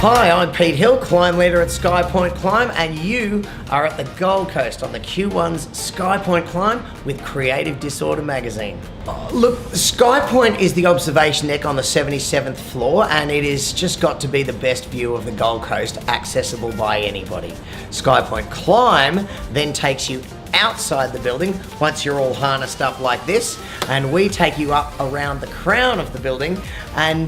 Hi, I'm Pete Hill, climb leader at SkyPoint Climb, and you are at the Gold Coast on the Q1's SkyPoint Climb with Creative Disorder magazine. Look, SkyPoint is the observation deck on the 77th floor, and it has just got to be the best view of the Gold Coast, accessible by anybody. SkyPoint Climb then takes you outside the building once you're all harnessed up like this, and we take you up around the crown of the building and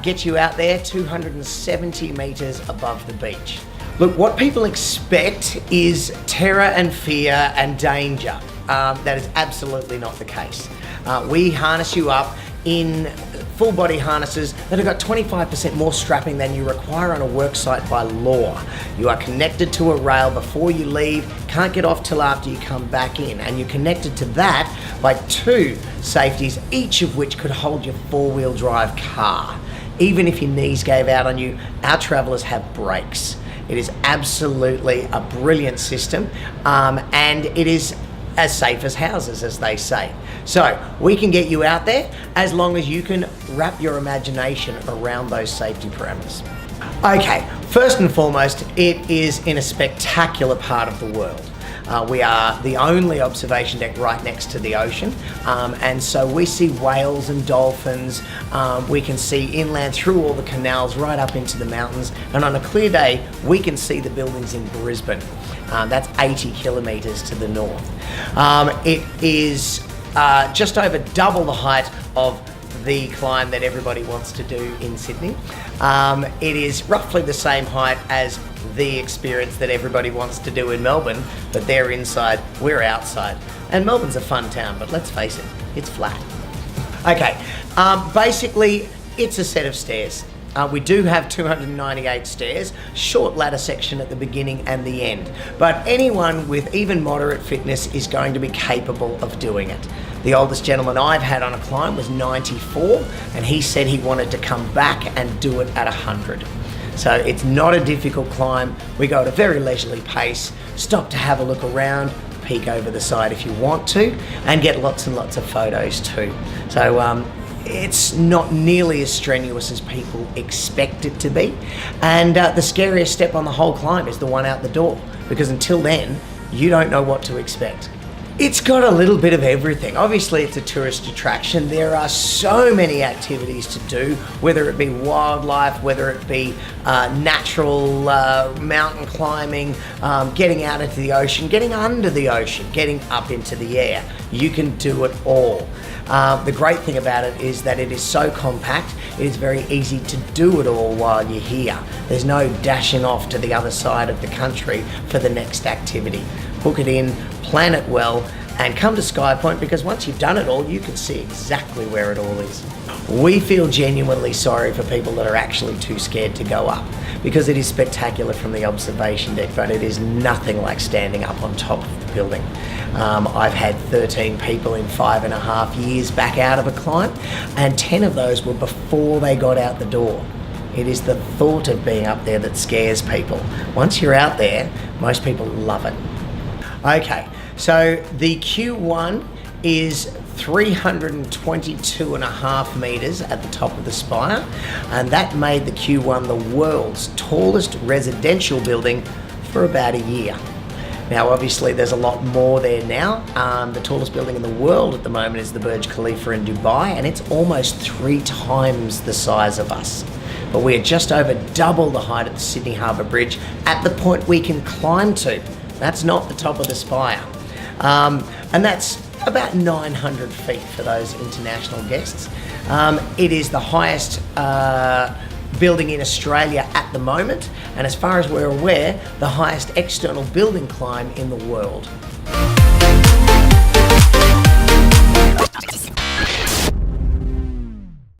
get you out there 270 metres above the beach. Look, what people expect is terror and fear and danger. That is absolutely not the case. We harness you up in full body harnesses that have got 25% more strapping than you require on a work site by law. You are connected to a rail before you leave, can't get off till after you come back in, and you're connected to that by two safeties, each of which could hold your four-wheel drive car. Even if your knees gave out on you, our travellers have brakes. It is absolutely a brilliant system, and it is as safe as houses, as they say. So we can get you out there as long as you can wrap your imagination around those safety parameters. Okay, first and foremost, it is in a spectacular part of the world. We are the only observation deck right next to the ocean, and so we see whales and dolphins. We can see inland through all the canals right up into the mountains, and on a clear day we can see the buildings in Brisbane. That's 80 kilometres to the north. It is just over double the height of the climb that everybody wants to do in Sydney. It is roughly the same height as the experience that everybody wants to do in Melbourne, but they're inside, we're outside. And Melbourne's a fun town, but let's face it, it's flat. Okay, basically it's a set of stairs. We do have 298 stairs, short ladder section at the beginning and the end, but anyone with even moderate fitness is going to be capable of doing it. The oldest gentleman I've had on a climb was 94, and he said he wanted to come back and do it at 100. So it's not a difficult climb. We go at a very leisurely pace, stop to have a look around, peek over the side if you want to, and get lots and lots of photos too. So it's not nearly as strenuous as people expect it to be. And the scariest step on the whole climb is the one out the door, because until then, you don't know what to expect. It's got a little bit of everything. Obviously, it's a tourist attraction. There are so many activities to do, whether it be wildlife, whether it be natural mountain climbing, getting out into the ocean, getting under the ocean, getting up into the air. You can do it all. The great thing about it is that it is so compact, it is very easy to do it all while you're here. There's no dashing off to the other side of the country for the next activity. Book it in, plan it well, and come to SkyPoint, because once you've done it all, you can see exactly where it all is. We feel genuinely sorry for people that are actually too scared to go up, because it is spectacular from the observation deck, but it is nothing like standing up on top of the building. I've had 13 people in 5.5 years back out of a climb, and 10 of those were before they got out the door. It is the thought of being up there that scares people. Once you're out there, most people love it. Okay, so the Q1 is 322.5 metres at the top of the spire, and that made the Q1 the world's tallest residential building for about a year. Now obviously there's a lot more there now. The tallest building in the world at the moment is the Burj Khalifa in Dubai, and it's almost 3 times the size of us. But we are just over double the height of the Sydney Harbour Bridge at the point we can climb to. That's not the top of the spire. And that's about 900 feet for those international guests. It is the highest building in Australia at the moment, and as far as we're aware, the highest external building climb in the world.